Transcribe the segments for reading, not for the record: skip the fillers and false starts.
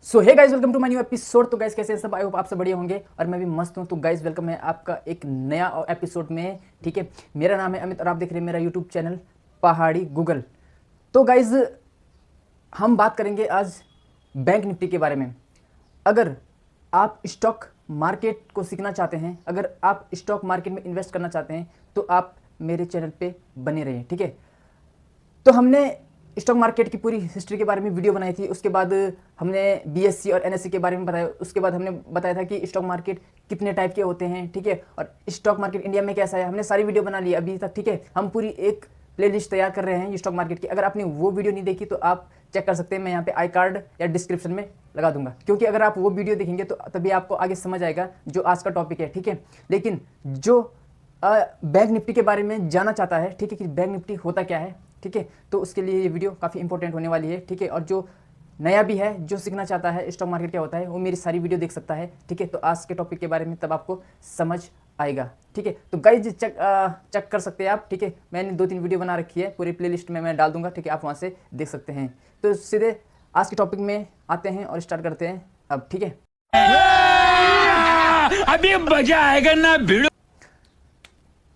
So hey guys, welcome to my new episode. तो guys कैसे हैं सब? आई होप आप सब बढ़िया होंगे और मैं भी मस्त हूं। तो गाइस वेलकम है आपका एक नया एपिसोड में। ठीक है, मेरा नाम है अमित और आप देख रहे हैं मेरा यूट्यूब चैनल पहाड़ी गूगल। तो गाइस हम बात करेंगे आज बैंक निफ्टी के बारे में। अगर आप स्टॉक मार्केट को सीखना चाहते हैं, अगर आप स्टॉक मार्केट में इन्वेस्ट करना चाहते हैं तो आप मेरे चैनल पे बने रहिए। ठीक है, तो हमने स्टॉक मार्केट की पूरी हिस्ट्री के बारे में वीडियो बनाई थी। उसके बाद हमने बीएससी और एनएससी के बारे में बताया। उसके बाद हमने बताया था कि स्टॉक मार्केट कितने टाइप के होते हैं। ठीक है, और स्टॉक मार्केट इंडिया में कैसा है, हमने सारी वीडियो बना ली अभी तक। ठीक है, हम पूरी एक प्लेलिस्ट तैयार कर रहे हैं स्टॉक मार्केट की। अगर आपने वो वीडियो नहीं देखी तो आप चेक कर सकते हैं, मैं यहाँ पे आई कार्ड या डिस्क्रिप्शन में लगा दूंगा। क्योंकि अगर आप वो वीडियो देखेंगे तो तभी आपको आगे समझ आएगा जो आज का टॉपिक है। ठीक है, लेकिन जो बैंक निफ्टी के बारे में जानना चाहता है, ठीक है, कि बैंक निफ्टी होता क्या है, ठीक है, तो उसके लिए ये वीडियो काफ़ी इंपॉर्टेंट होने वाली है। ठीक है, और जो नया भी है, जो सीखना चाहता है स्टॉक मार्केट क्या होता है, वो मेरी सारी वीडियो देख सकता है। ठीक है, तो आज के टॉपिक के बारे में तब आपको समझ आएगा। ठीक है, तो गाइज चेक कर सकते हैं आप। ठीक है, मैंने 2-3 वीडियो बना रखी है, पूरी प्लेलिस्ट में मैं डाल दूंगा। ठीक है, आप वहाँ से देख सकते हैं। तो सीधे आज के टॉपिक में आते हैं और स्टार्ट करते हैं अब। ठीक है, अभी मजा आएगा ना भिड़ो।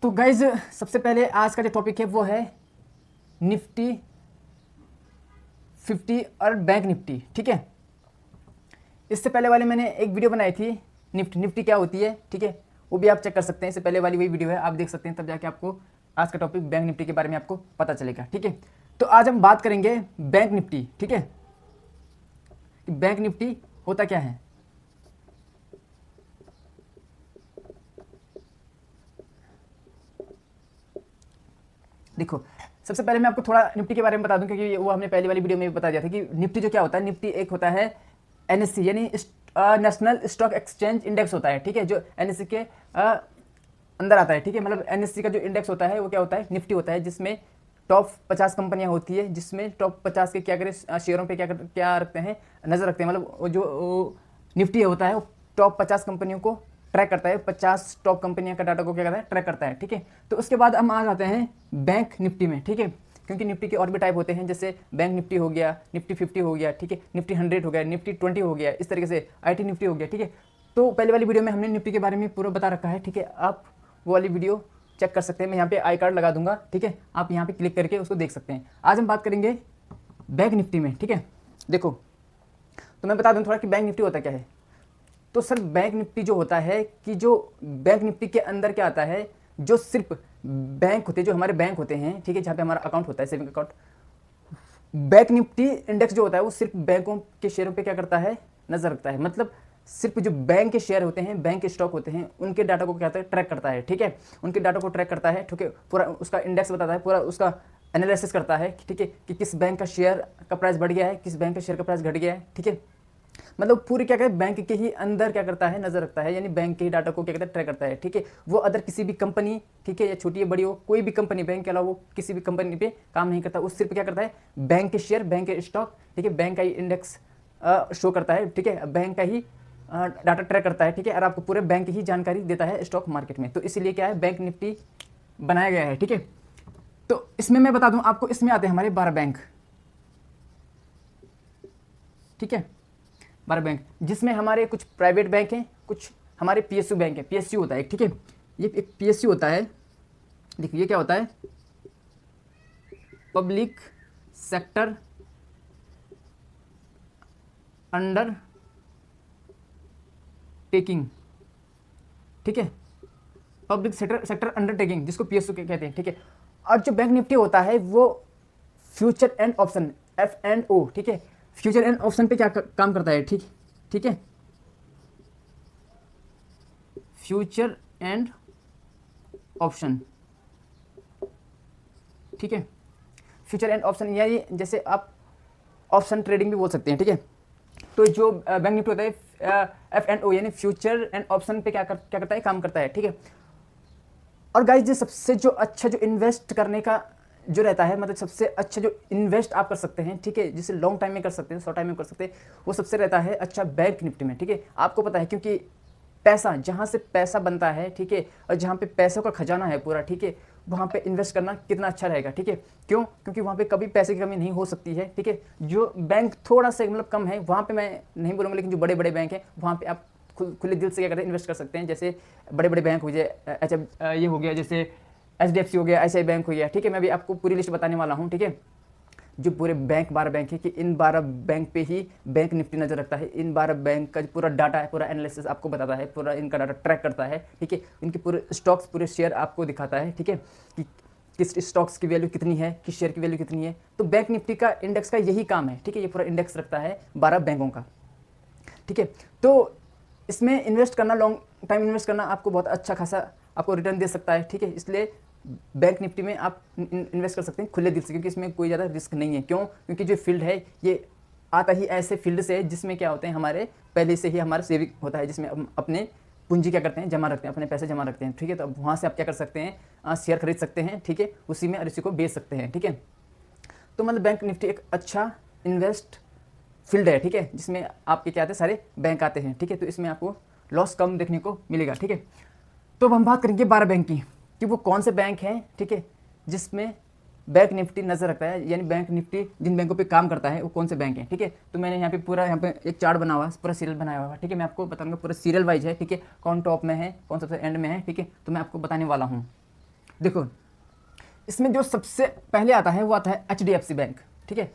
तो गाइज सबसे पहले आज का जो टॉपिक है वो है निफ्टी 50 और बैंक निफ्टी। ठीक है, इससे पहले वाले मैंने एक वीडियो बनाई थी निफ्टी क्या होती है। ठीक है, वो भी आप चेक कर सकते हैं। इससे पहले वाली वही वीडियो है, आप देख सकते हैं, तब जाके आपको आज का टॉपिक बैंक निफ्टी के बारे में आपको पता चलेगा। ठीक है, तो आज हम बात करेंगे बैंक निफ्टी। ठीक है, कि बैंक निफ्टी होता क्या है। देखो, सबसे पहले मैं आपको थोड़ा निफ्टी के बारे में बता दूं, क्योंकि वो हमने पहली वाली वीडियो में भी बता दिया था कि निफ्टी जो क्या होता है। निफ्टी एक होता है एनएससी यानी नेशनल स्टॉक एक्सचेंज इंडेक्स होता है। ठीक है, जो एनएससी के अंदर आता है। ठीक है, मतलब एनएससी का जो इंडेक्स होता है वो क्या होता है, निफ्टी होता है, जिसमें टॉप 50 कंपनियां होती है, जिसमें टॉप 50 के क्या करें शेयरों पे क्या रखते हैं, नज़र रखते हैं। मतलब वो जो निफ्टी होता है वो टॉप 50 कंपनियों को ट्रैक करता है, 50 टॉप कंपनियों का डाटा को क्या करता है, ट्रैक करता है। ठीक है, तो उसके बाद हम आ जाते हैं बैंक निफ्टी में। ठीक है, क्योंकि निफ्टी के और भी टाइप होते हैं, जैसे बैंक निफ्टी हो गया, निफ्टी 50 हो गया, ठीक है, निफ्टी 100 हो गया, निफ्टी 20 हो गया, इस तरीके से आईटी निफ्टी हो गया। ठीक है, तो पहले वाली वीडियो में हमने निफ्टी के बारे में पूरा बता रखा है। ठीक है, आप वो वाली वीडियो चेक कर सकते हैं, मैं यहाँ पे आई कार्ड लगा दूंगा। ठीक है, आप यहाँ पे क्लिक करके उसको देख सकते हैं। आज हम बात करेंगे बैंक निफ्टी में। ठीक है, देखो, तो मैं बता दूँ थोड़ा कि बैंक निफ्टी होता क्या है। तो सर बैंक निफ्टी जो होता है कि जो बैंक निफ्टी के अंदर क्या आता है, जो सिर्फ बैंक होते हैं, जो हमारे बैंक होते हैं, ठीक है, जहाँ पे हमारा अकाउंट होता है, saving account, bank Nifty index जो होता है वो सिर्फ बैंकों के शेयरों पे क्या करता है, नजर रखता है। मतलब सिर्फ जो बैंक के शेयर होते हैं, बैंक के स्टॉक होते हैं, उनके डाटा को क्या करता है, ट्रैक करता है। ठीक है, उनके डाटा को ट्रैक करता है। ठीक है, पूरा उसका इंडेक्स बताता है, पूरा उसका एनालिसिस करता है। ठीक है, कि किस बैंक का शेयर का प्राइस बढ़ गया है, किस बैंक का शेयर का प्राइस घट गया है। ठीक है, मतलब पूरी क्या कहते हैं, बैंक के ही अंदर क्या करता है, नजर रखता है, यानी बैंक के ही डाटा को क्या कहते हैं, ट्रैक करता है। ठीक है, वो अदर किसी भी कंपनी, ठीक है, या छोटी या बड़ी हो, कोई भी कंपनी बैंक के अलावा वो किसी भी कंपनी पे काम नहीं करता। वो सिर्फ क्या करता है, बैंक के शेयर, बैंक के स्टॉक, ठीक है, बैंक का ही इंडेक्स शो करता है। ठीक है, बैंक का ही डाटा ट्रैक करता है। ठीक है, और आपको पूरे बैंक की ही जानकारी देता है स्टॉक मार्केट में। तो इसीलिए क्या है, बैंक निफ्टी बनाया गया है। ठीक है, तो इसमें मैं बता दूं आपको, इसमें आते हैं हमारे 12 बैंक। ठीक है, 12 बैंक, जिसमें हमारे कुछ प्राइवेट बैंक हैं, कुछ हमारे पीएसयू बैंक है। पीएसयू होता है, ठीक है, ये एक पीएसयू होता है। देखिए ये क्या होता है, पब्लिक सेक्टर अंडर टेकिंग। ठीक है, पब्लिक सेक्टर अंडरटेकिंग, जिसको पीएसयू कहते हैं। ठीक है, और जो बैंक निफ्टी होता है वो फ्यूचर एंड ऑप्शन, F&O। ठीक है, फ्यूचर एंड ऑप्शन पे क्या काम करता है, ठीक, ठीक है, फ्यूचर एंड ऑप्शन। ठीक है, फ्यूचर एंड ऑप्शन यानी जैसे आप ऑप्शन ट्रेडिंग भी बोल सकते हैं। ठीक है, तो जो बैंक निफ्टी होता है F&O यानी फ्यूचर एंड ऑप्शन पे क्या करता है, काम करता है। ठीक है, और गाइस जो सबसे जो अच्छा जो इन्वेस्ट करने का जो रहता है, मतलब सबसे अच्छा जो इन्वेस्ट आप कर सकते हैं, ठीक है, जिसे लॉन्ग टाइम में कर सकते हैं, शॉर्ट टाइम में कर सकते हैं, वो सबसे रहता है अच्छा बैंक निफ्टी में। ठीक है, आपको पता है, क्योंकि पैसा, जहाँ से पैसा बनता है, ठीक है, और जहाँ पे पैसों का खजाना है पूरा, ठीक है, वहाँ पे इन्वेस्ट करना कितना अच्छा रहेगा, ठीक है। क्यों? क्योंकि वहाँ पे कभी पैसे की कमी नहीं हो सकती है, ठीक है। जो बैंक थोड़ा सा मतलब कम है वहाँ पे मैं नहीं बोलूँगा, लेकिन जो बड़े बड़े बैंक हैं वहाँ पे आप खुले दिल से क्या करते हैं, इन्वेस्ट कर सकते हैं। जैसे बड़े बड़े बैंक हो जाए, ये हो गया जैसे HDFC हो गया, ICICI बैंक हो गया, ठीक है। मैं भी आपको पूरी लिस्ट बताने वाला हूँ, ठीक है। जो पूरे 12 बैंक है कि इन 12 बैंक पे ही बैंक निफ्टी नज़र रखता है। इन 12 बैंक का पूरा डाटा है, पूरा एनालिसिस आपको बताता है, पूरा इनका डाटा ट्रैक करता है, ठीक है। इनके पूरे स्टॉक्स, पूरे शेयर आपको दिखाता है, ठीक है, कि किस स्टॉक्स की वैल्यू कितनी है, किस शेयर की वैल्यू कितनी है। तो बैंक निफ्टी का इंडेक्स का यही काम है, ठीक है। ये पूरा इंडेक्स रखता है 12 बैंकों का, ठीक है। तो इसमें इन्वेस्ट करना, लॉन्ग टाइम इन्वेस्ट करना आपको बहुत अच्छा खासा आपको रिटर्न दे सकता है, ठीक है। इसलिए बैंक निफ्टी में आप इन्वेस्ट कर सकते हैं खुले दिल से, क्योंकि इसमें कोई ज़्यादा रिस्क नहीं है। क्यों? क्योंकि जो फील्ड है ये आता ही ऐसे फील्ड से है जिसमें क्या होते हैं, हमारे पहले से ही हमारा सेविंग होता है, जिसमें हम अपने पूंजी क्या करते हैं, जमा रखते हैं, अपने पैसे जमा रखते हैं, ठीक है। तो अब वहाँ से आप क्या कर सकते हैं, शेयर खरीद सकते हैं, ठीक है, उसी में और इसी को बेच सकते हैं, ठीक है। तो मतलब बैंक निफ्टी एक अच्छा इन्वेस्ट फील्ड है, ठीक है, जिसमें आपके क्या आते हैं, सारे बैंक आते हैं, ठीक है। तो इसमें आपको लॉस कम देखने को मिलेगा, ठीक है। तो अब हम बात करेंगे 12 बैंक की, कि वो कौन से बैंक हैं, ठीक है, जिसमें बैंक निफ्टी नजर रखता है, यानी बैंक निफ्टी जिन बैंकों पे काम करता है वो कौन से बैंक हैं, ठीक है। तो मैंने यहाँ पे पूरा एक चार्ट बना हुआ है, पूरा सीरियल बनाया हुआ है, ठीक है। मैं आपको बताऊंगा पूरा सीरियल वाइज है, ठीक है, कौन टॉप में है, कौन सबसे एंड में है, ठीक है। तो मैं आपको बताने वाला हूँ। देखो, इसमें जो सबसे पहले आता है वो आता है HDFC बैंक, ठीक है।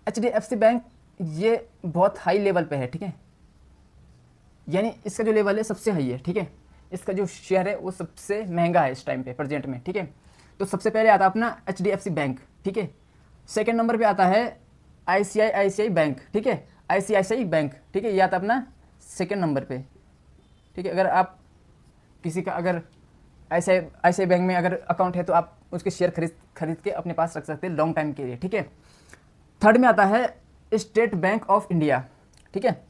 HDFC बैंक ये बहुत हाई लेवल पे है, ठीक है, यानी इसका जो लेवल है सबसे हाई है, ठीक है। इसका जो शेयर है वो सबसे महंगा है इस टाइम पे प्रेजेंट में, ठीक है। तो सबसे पहले आता है अपना HDFC बैंक, ठीक है। सेकंड नंबर पे आता है ICICI बैंक, ठीक है, ICICI बैंक, ठीक है, ये आता है अपना सेकंड नंबर पे, ठीक है। अगर आप किसी का अगर ICICI बैंक में अगर अकाउंट है तो आप उसके शेयर खरीद के अपने पास रख सकते हैं लॉन्ग टाइम के लिए, ठीक है। थर्ड में आता है स्टेट बैंक ऑफ इंडिया, ठीक है,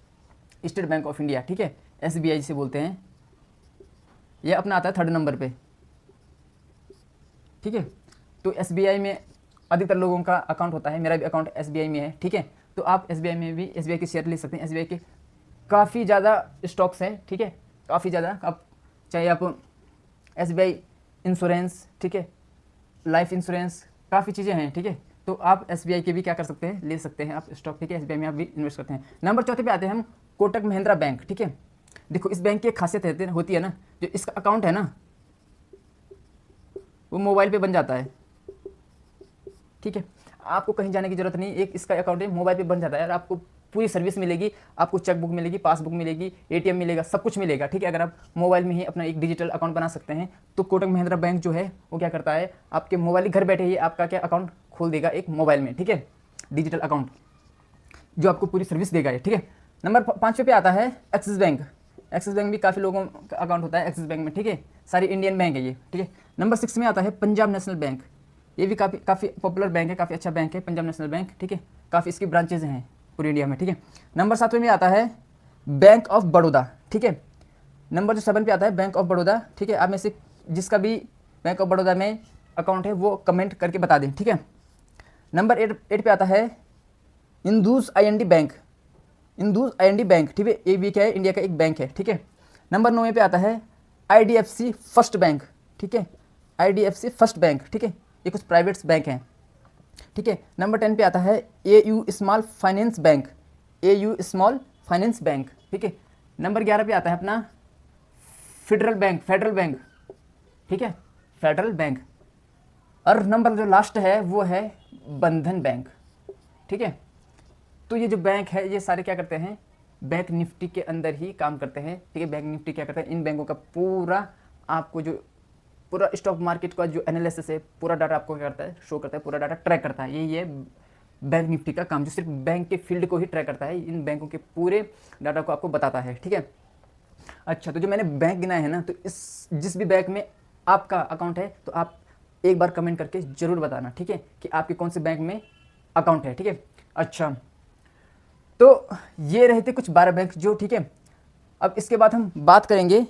स्टेट बैंक ऑफ इंडिया, ठीक है, SBI जिसे बोलते हैं, ये अपना आता है थर्ड नंबर पे, ठीक है। तो SBI में अधिकतर लोगों का अकाउंट होता है, मेरा भी अकाउंट SBI में है, ठीक है। तो आप SBI में भी SBI के शेयर ले सकते हैं। SBI के काफ़ी ज़्यादा स्टॉक्स हैं, ठीक है, काफ़ी ज़्यादा। आप चाहे आप SBI इंश्योरेंस, ठीक है, लाइफ इंश्योरेंस, काफ़ी चीज़ें हैं, ठीक है। तो आप SBI के भी क्या कर सकते हैं, ले सकते हैं आप स्टॉक, ठीक है। SBI में आप भी इन्वेस्ट करते हैं। नंबर चौथे पे आते हैं हम कोटक महिंद्रा बैंक, ठीक है। देखो, इस बैंक की एक खासियत होती है ना, जो इसका अकाउंट है ना वो मोबाइल पे बन जाता है, ठीक है। आपको कहीं जाने की जरूरत नहीं, एक इसका अकाउंट है मोबाइल पे बन जाता है और आपको पूरी सर्विस मिलेगी, आपको चेकबुक मिलेगी, पासबुक मिलेगी, ATM मिलेगा, सब कुछ मिलेगा, ठीक है। अगर आप मोबाइल में ही अपना एक डिजिटल अकाउंट बना सकते हैं तो कोटक महिंद्रा बैंक जो है वो क्या करता है, आपके मोबाइल घर बैठे ही आपका क्या अकाउंट खोल देगा एक मोबाइल में, ठीक है, डिजिटल अकाउंट जो आपको पूरी सर्विस देगा ये, ठीक है। नंबर 5 पे आता है एक्सिस बैंक। एक्सिस बैंक भी काफ़ी लोगों का अकाउंट होता है एक्सिस बैंक में, ठीक है, सारी इंडियन बैंक है ये, ठीक है। नंबर 6 में आता है पंजाब नेशनल बैंक। ये भी काफ़ी पॉपुलर बैंक है, काफ़ी अच्छा बैंक है पंजाब नेशनल बैंक, ठीक है, काफ़ी इसकी ब्रांचेज हैं पूरी इंडिया में, ठीक है। नंबर 7 में आता है बैंक ऑफ बड़ौदा, ठीक है। नंबर जो 7 पे आता है बैंक ऑफ बड़ौदा, ठीक है। आप में से जिसका भी बैंक ऑफ बड़ौदा में अकाउंट है वो कमेंट करके बता दें, ठीक है। नंबर 8 पे आता है Indus IND bank, Indus IND bank, ठीक है, ये भी क्या है, इंडिया का एक बैंक है, ठीक है। नंबर 9 पे आता है IDFC फर्स्ट बैंक, ठीक है, IDFC फर्स्ट बैंक, ठीक है, ये कुछ प्राइवेट्स बैंक हैं, ठीक है। नंबर 10 पे आता है AU small finance bank, AU small finance bank, ठीक है। नंबर 11 पे आता है अपना फेडरल बैंक, ठीक है, फेडरल बैंक। और नंबर जो लास्ट है वो है बंधन बैंक, ठीक है। तो ये जो बैंक है ये सारे क्या करते हैं, बैंक निफ्टी के अंदर ही काम करते हैं, ठीक है। बैंक निफ्टी क्या करता है, इन बैंकों का पूरा आपको जो पूरा स्टॉक मार्केट का जो एनालिसिस है, पूरा डाटा आपको क्या करता है, शो करता है, पूरा डाटा ट्रैक करता है। ये बैंक निफ्टी का काम, जो सिर्फ बैंक के फील्ड को ही ट्रैक करता है, इन बैंकों के पूरे डाटा को आपको बताता है, ठीक है। अच्छा, तो जो मैंने बैंक गिनाए हैं ना, तो इस जिस भी बैंक में आपका अकाउंट है तो आप एक बार कमेंट करके ज़रूर बताना, ठीक है, कि आपके कौन से बैंक में अकाउंट है, ठीक है। अच्छा, तो ये रहे थे कुछ 12 बैंक जो, ठीक है। अब इसके बाद हम बात करेंगे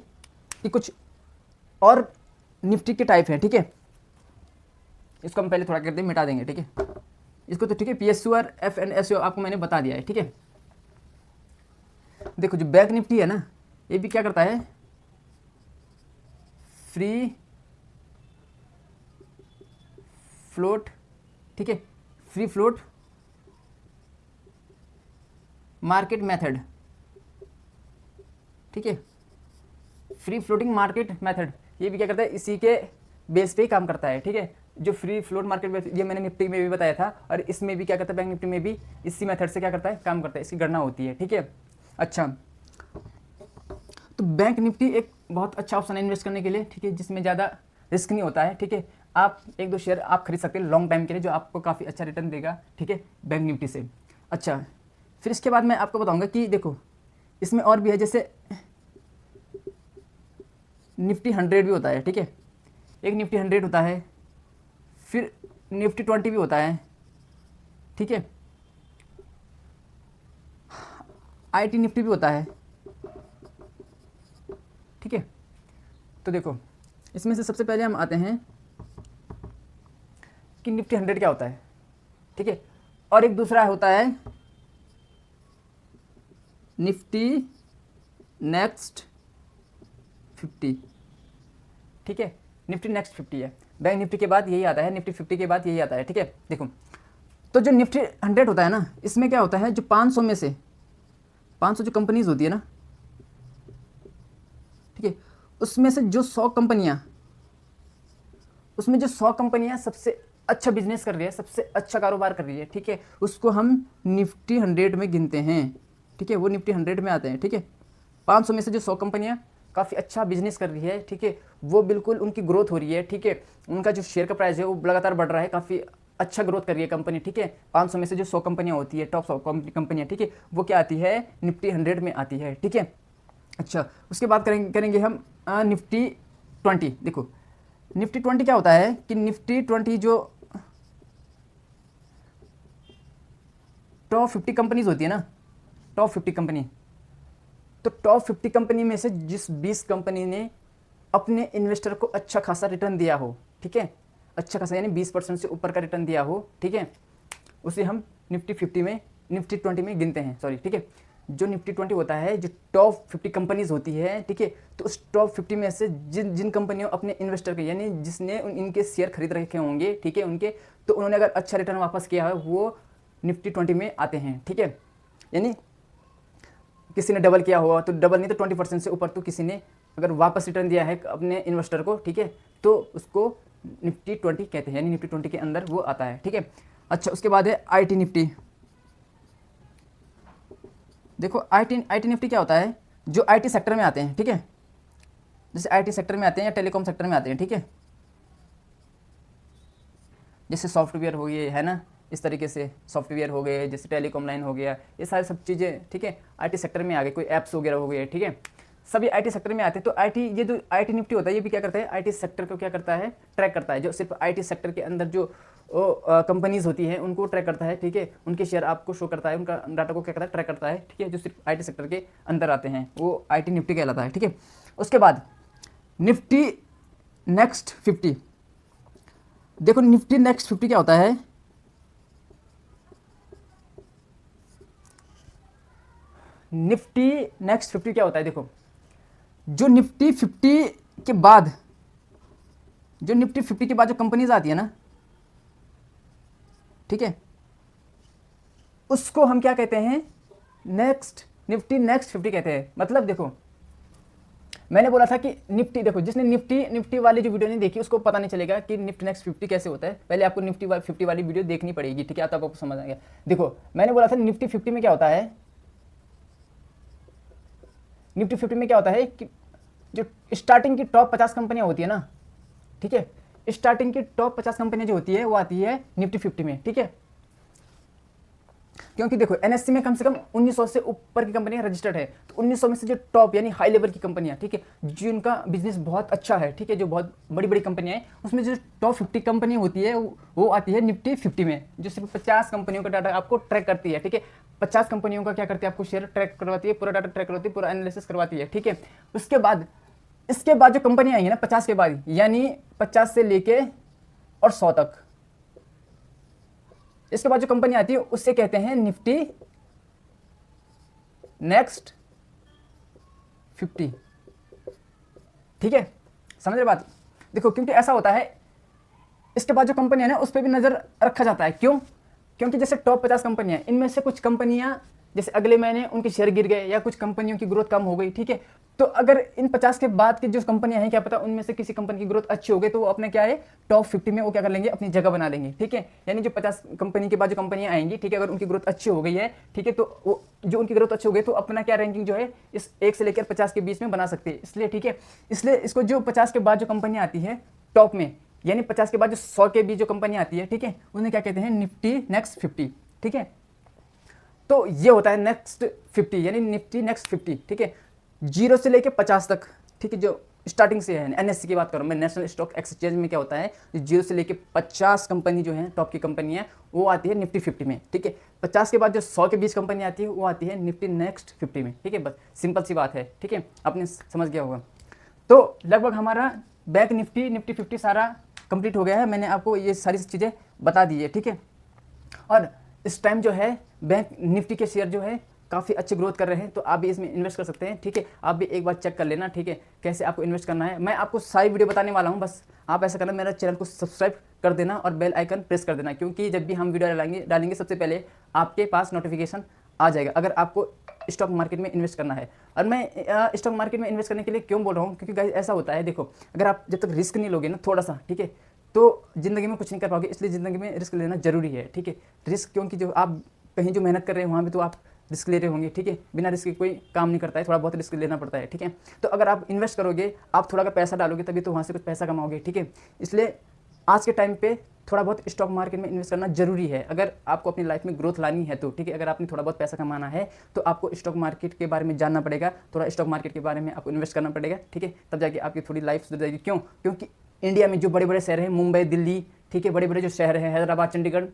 कि कुछ और निफ्टी के टाइप हैं, ठीक है। इसको हम पहले थोड़ा करते मिटा देंगे, ठीक है, इसको तो, ठीक है। PSU और FNSU आपको मैंने बता दिया है, ठीक है। देखो, जो बैंक निफ्टी है ना, ये भी क्या करता है, फ्री फ्लोट, ठीक है, फ्री फ्लोट मार्केट मेथड, ठीक है, फ्री फ्लोटिंग मार्केट मेथड, ये भी क्या करता है, इसी के बेस पे ही काम करता है, ठीक है। जो फ्री फ्लोट मार्केट, ये मैंने निफ्टी में भी बताया था, और इसमें भी क्या करता है, बैंक निफ्टी में भी इसी मेथड से क्या करता है, काम करता है, इसकी गणना होती है, ठीक है। अच्छा, तो बैंक निफ्टी एक बहुत अच्छा ऑप्शन है इन्वेस्ट करने के लिए, ठीक है, जिसमें ज़्यादा रिस्क नहीं होता है, ठीक है। आप 1-2 शेयर आप खरीद सकते हैं लॉन्ग टाइम के लिए, जो आपको काफ़ी अच्छा रिटर्न देगा, ठीक है, बैंक निफ्टी से। अच्छा, फिर इसके बाद मैं आपको बताऊंगा कि देखो इसमें और भी है, जैसे निफ्टी 100 भी होता है, ठीक है, एक निफ्टी 100 होता है, फिर निफ्टी 20 भी होता है, ठीक है, IT निफ्टी भी होता है, ठीक है। तो देखो इसमें से सबसे पहले हम आते हैं कि निफ्टी 100 क्या होता है, ठीक है, और एक दूसरा होता है निफ्टी नेक्स्ट 50, ठीक है, निफ्टी नेक्स्ट 50 है, बैंक निफ्टी के बाद यही आता है, निफ्टी 50 के बाद यही आता है, ठीक है। देखो तो जो निफ्टी 100 होता है ना, इसमें क्या होता है, जो 500 में से 500 जो कंपनीज होती है ना, ठीक है, उसमें से जो 100 कंपनियां, उसमें जो 100 कंपनियां सबसे अच्छा बिजनेस कर रही है, सबसे अच्छा कारोबार कर रही है, ठीक है, उसको हम निफ्टी 100 में गिनते हैं, ठीक है, वो निफ्टी 100 में आते हैं, ठीक है। 500 में से जो 100 कंपनियां काफ़ी अच्छा बिजनेस कर रही है, ठीक है, वो बिल्कुल उनकी ग्रोथ हो रही है, ठीक है, उनका जो शेयर का प्राइस है वो लगातार बढ़ रहा है, काफ़ी अच्छा ग्रोथ कर रही है कंपनी, ठीक है। 500 में से जो 100 कंपनियां होती है, टॉप 100 कंपनियां, ठीक है, वो क्या आती है, निफ्टी 100 में आती है, ठीक है। अच्छा, उसके बाद करेंगे हम निफ्टी 20। देखो निफ्टी 20 क्या होता है कि निफ्टी 20 जो टॉप 50 कंपनीज होती है ना, टॉप 50 कंपनी, तो टॉप 50 कंपनी में से जिस 20 कंपनी ने अपने इन्वेस्टर को अच्छा खासा रिटर्न दिया हो, ठीक है, अच्छा खासा यानी 20% से ऊपर का रिटर्न दिया हो, ठीक है, उसे हम निफ्टी 20 में गिनते हैं, सॉरी, ठीक है। जो निफ्टी 20 होता है, जो टॉप 50 कंपनीज होती है, ठीक है, तो उस टॉप 50 में से जिन कंपनियों अपने इन्वेस्टर के, यानी जिसने इनके शेयर खरीद रखे होंगे, ठीक है, उनके, तो उन्होंने अगर अच्छा रिटर्न वापस किया है, वो निफ्टी 20 में आते हैं, ठीक है। यानी किसी ने डबल किया हुआ, तो डबल नहीं तो 20% से ऊपर तो किसी ने अगर वापस रिटर्न दिया है अपने इन्वेस्टर को, ठीक है, तो उसको निफ्टी 20 कहते हैं, यानी निफ्टी 20 के अंदर वो आता है, ठीक है। अच्छा, उसके बाद है IT निफ्टी। देखो IT निफ्टी क्या होता है, जो IT सेक्टर में आते हैं, ठीक है, जैसे IT सेक्टर में आते हैं या टेलीकॉम सेक्टर में आते हैं, ठीक है, जैसे सॉफ्टवेयर हो गए, है ना, इस तरीके से सॉफ्टवेयर हो गए, जैसे टेलीकॉम लाइन हो गया, ये सारी सब चीज़ें, ठीक है, IT सेक्टर में आ गए, कोई ऐप्स वगैरह हो गए, ठीक है, सभी IT सेक्टर में आते हैं। तो ये जो IT निफ्टी होता है, ये भी क्या करता है, IT सेक्टर को क्या करता है, ट्रैक करता है, जो सिर्फ IT सेक्टर के अंदर जो कंपनीज होती हैं उनको ट्रैक करता है, ठीक है, उनके शेयर आपको शो करता है, उनका डाटा को क्या करता है, ट्रैक करता है, ठीक है, जो सिर्फ IT सेक्टर के अंदर आते हैं, वो IT निफ्टी कहलाता है, ठीक है। उसके बाद निफ्टी नेक्स्ट 50। देखो निफ्टी नेक्स्ट 50 क्या होता है, निफ्टी नेक्स्ट 50 क्या होता है, देखो जो निफ्टी 50 के बाद, जो निफ्टी 50 के बाद जो कंपनीज आती है ना, ठीक है, उसको हम क्या कहते हैं, निफ्टी नेक्स्ट 50 कहते हैं। मतलब देखो मैंने बोला था कि निफ्टी, देखो जिसने निफ्टी वाली जो वीडियो नहीं देखी उसको पता नहीं चलेगा कि निफ्टी नेक्स्ट 50 कैसे होता है, पहले आपको निफ्टी 50 वाली वीडियो देखनी पड़ेगी, ठीक है, तब आपको समझ आएगा। देखो मैंने बोला था निफ्टी 50 में क्या होता है, निफ्टी 50 में क्या होता है कि जो स्टार्टिंग की टॉप 50 कंपनियां होती है ना, ठीक है, स्टार्टिंग की टॉप 50 कंपनियां जो होती है वो आती है निफ्टी 50 में, ठीक है। क्योंकि देखो NSE में कम से कम 1900 से ऊपर की कंपनियां रजिस्टर्ड है, तो 1900 में से जो टॉप यानी हाई लेवल की कंपनियां, ठीक है, जिनका बिजनेस बहुत अच्छा है, ठीक है, जो बहुत बड़ी बड़ी कंपनियां हैं, उसमें जो टॉप 50 कंपनी होती है वो आती है निफ्टी 50 में, जो सिर्फ 50 कंपनियों का डाटा आपको ट्रैक करती है, ठीक है। 50 कंपनियों का क्या करती है, आपको शेयर ट्रैक करवाती है, पूरा डाटा ट्रैक करवाती है, पूरा एनालिसिस करवाती है, ठीक है। उसके बाद इसके बाद जो कंपनियां आएंगी ना 50 के बाद, यानी 50 से लेके और 100 तक, इसके बाद जो कंपनी आती है उससे कहते हैं निफ्टी नेक्स्ट 50, ठीक है, समझ रहे बात। देखो क्योंकि ऐसा होता है इसके बाद जो कंपनियां है ना उस पर भी नज़र रखा जाता है। क्यों? क्योंकि जैसे टॉप 50 कंपनियां, इनमें से कुछ कंपनियां जैसे अगले महीने उनके शेयर गिर गए या कुछ कंपनियों की ग्रोथ कम हो गई, ठीक है, तो अगर इन 50 के बाद की जो कंपनियां हैं, क्या पता उनमें से किसी कंपनी की ग्रोथ अच्छी हो गई तो वो अपने क्या है टॉप 50 में वो क्या कर लेंगे, अपनी जगह बना लेंगे, ठीक है। यानी जो 50 कंपनी के बाद जो कंपनियां आएंगी, ठीक है, अगर उनकी ग्रोथ अच्छी हो गई है, ठीक है, तो वो जो उनकी ग्रोथ अच्छी हो गई तो अपना क्या रैंकिंग जो है इस 1 से लेकर 50 के बीच में बना सकते हैं। इसलिए ठीक है, इसलिए इसको जो 50 के बाद जो कंपनियां आती है टॉप में, यानी 50 के बाद जो 100 के बीच जो कंपनी आती है, ठीक है, उन्हें क्या कहते हैं, निफ्टी नेक्स्ट 50, ठीक है। तो ये होता है नेक्स्ट 50, यानी निफ्टी नेक्स्ट 50, ठीक है, 0 से लेके 50 तक, ठीक है, जो स्टार्टिंग से है। एनएससी की बात करूँ मैं, नेशनल स्टॉक एक्सचेंज में क्या होता है, 0 से लेके 50 कंपनी जो है टॉप की कंपनी है वो आती है निफ्टी 50 में, ठीक है। 50 के बाद जो 100 के बीच कंपनी आती है वो आती है निफ्टी नेक्स्ट 50 में, ठीक है। बस सिंपल सी बात है, ठीक है, आपने समझ गया होगा। तो लगभग हमारा बैंक निफ्टी 50 सारा कंप्लीट हो गया है। मैंने आपको ये सारी चीज़ें बता दी है, ठीक है। और इस टाइम जो है बैंक निफ्टी के शेयर जो है काफ़ी अच्छी ग्रोथ कर रहे हैं, तो आप भी इसमें इन्वेस्ट कर सकते हैं, ठीक है। आप भी एक बार चेक कर लेना, ठीक है, कैसे आपको इन्वेस्ट करना है। मैं आपको सारी वीडियो बताने वाला हूं, बस आप ऐसा करना, मेरा चैनल को सब्सक्राइब कर देना और बेल आइकन प्रेस कर देना, क्योंकि जब भी हम वीडियो डालेंगे सबसे पहले आपके पास नोटिफिकेशन आ जाएगा, अगर आपको स्टॉक मार्केट में इन्वेस्ट करना है। और मैं स्टॉक मार्केट में इन्वेस्ट करने के लिए क्यों बोल रहा हूँ, क्योंकि गाइस ऐसा होता है, देखो, अगर आप जब तक रिस्क नहीं लोगे ना थोड़ा सा, ठीक है, तो ज़िंदगी में कुछ नहीं कर पाओगे। इसलिए ज़िंदगी में रिस्क लेना जरूरी है, ठीक है। रिस्क क्योंकि जो आप कहीं जो मेहनत कर रहे हैं वहाँ भी तो आप रिस्क ले रहे होंगे, ठीक है। बिना रिस्क के कोई काम नहीं करता है, थोड़ा बहुत रिस्क लेना पड़ता है, ठीक है। तो अगर आप इन्वेस्ट करोगे, आप थोड़ा का पैसा डालोगे तभी तो वहाँ से कुछ पैसा कमाओगे, ठीक है। इसलिए आज के टाइम पे थोड़ा बहुत स्टॉक मार्केट में इन्वेस्ट करना जरूरी है, अगर आपको अपनी लाइफ में ग्रोथ लानी है तो, ठीक है। अगर आपने थोड़ा बहुत पैसा कमाना है तो आपको स्टॉक मार्केट के बारे में जानना पड़ेगा, थोड़ा स्टॉक मार्केट के बारे में आपको इन्वेस्ट करना पड़ेगा, ठीक है, तब जाके आपकी थोड़ी लाइफ सुधर जाएगी। क्यों? क्योंकि इंडिया में जो बड़े बड़े शहर हैं, मुंबई, दिल्ली, ठीक है, बड़े बड़े जो शहर हैं, हैदराबाद, चंडीगढ़,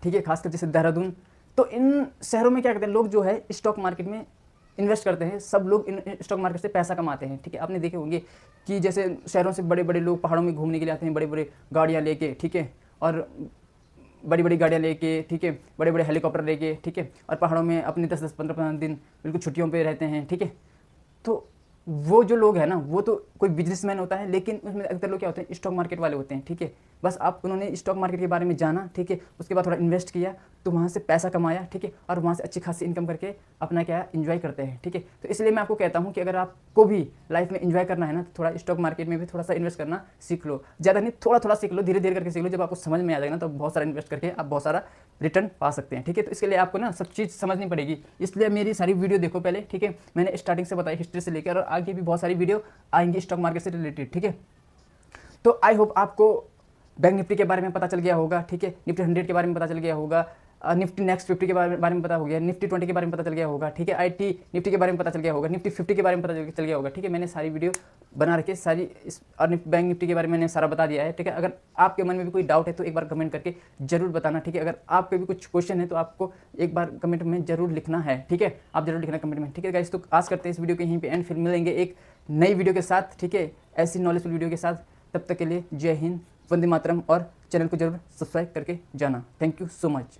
ठीक है, खासकर जैसे देहरादून, तो इन शहरों में क्या करते हैं लोग जो है स्टॉक मार्केट में इन्वेस्ट करते हैं। सब लोग इन स्टॉक मार्केट से पैसा कमाते हैं, ठीक है। आपने देखे होंगे कि जैसे शहरों से बड़े बड़े लोग पहाड़ों में घूमने के लिए आते हैं, बड़े बड़े गाड़ियाँ लेके, ठीक है, और बड़ी बड़ी गाड़ियाँ लेके, ठीक है, बड़े बड़े हेलीकॉप्टर लेके, ठीक है, और पहाड़ों में अपने 10-10, 15-15 दिन बिल्कुल छुट्टियों पे रहते हैं, ठीक है। तो वो जो लोग हैं ना, वो तो कोई बिजनेसमैन होता है, लेकिन उसमें अधिकतर लोग क्या होते हैं, स्टॉक मार्केट वाले होते हैं, ठीक है। बस आप उन्होंने स्टॉक मार्केट के बारे में जाना, ठीक है, उसके बाद थोड़ा इन्वेस्ट किया तो वहाँ से पैसा कमाया, ठीक है, और वहाँ से अच्छी खासी इनकम करके अपना क्या एंजॉय करते हैं, ठीक है। तो इसलिए मैं आपको कहता हूँ कि अगर आपको भी लाइफ में एंजॉय करना है ना, तो थोड़ा स्टॉक मार्केट में भी थोड़ा सा इन्वेस्ट करना सीख लो। ज़्यादा नहीं, थोड़ा थोड़ा सीख लो, धीरे धीरे करके सीख लो। जब आपको समझ में आ जाएगा ना तो बहुत सारा इन्वेस्ट करके आप बहुत सारा रिटर्न पा सकते हैं, ठीक है। तो इसके लिए आपको ना सब चीज़ समझनी पड़ेगी, इसलिए मेरी सारी वीडियो देखो पहले, ठीक है। मैंने स्टार्टिंग से बताई, हिस्ट्री से लेकर, और आगे भी बहुत सारी वीडियो आएंगी स्टॉक मार्केट से रिलेटेड, ठीक है। तो आई होप आपको बैंक निफ्टी के बारे में पता चल गया होगा, ठीक है, निफ्टी 100 के बारे में पता चल गया होगा, निफ्टी नेक्स्ट 50 के बारे में पता हो गया, निफ्टी 20 के बारे में पता चल गया होगा, ठीक है, IT निफ्टी के बारे में पता चल गया होगा, निफ्टी 50 के बारे में पता चल गया होगा, ठीक है। मैंने सारी वीडियो बना रखी सारी और बैंक निफ्टी के बारे में मैंने सारा बता दिया है, ठीक है। अगर आपके मन में भी कोई डाउट है तो एक बार कमेंट करके जरूर बताना, ठीक है। अगर आपके भी कुछ क्वेश्चन है तो आपको एक बार कमेंट में जरूर लिखना है, ठीक है, आप जरूर लिखना कमेंट में, ठीक है गाइस। तो आज करते हैं इस वीडियो के यहीं पे एंड, फिर मिलेंगे एक नई वीडियो के साथ, ठीक है, ऐसी नॉलेजफुल वीडियो के साथ। तब तक के लिए जय हिंद, वंदे मातरम, और चैनल को जरूर सब्सक्राइब करके जाना। Thank you so much.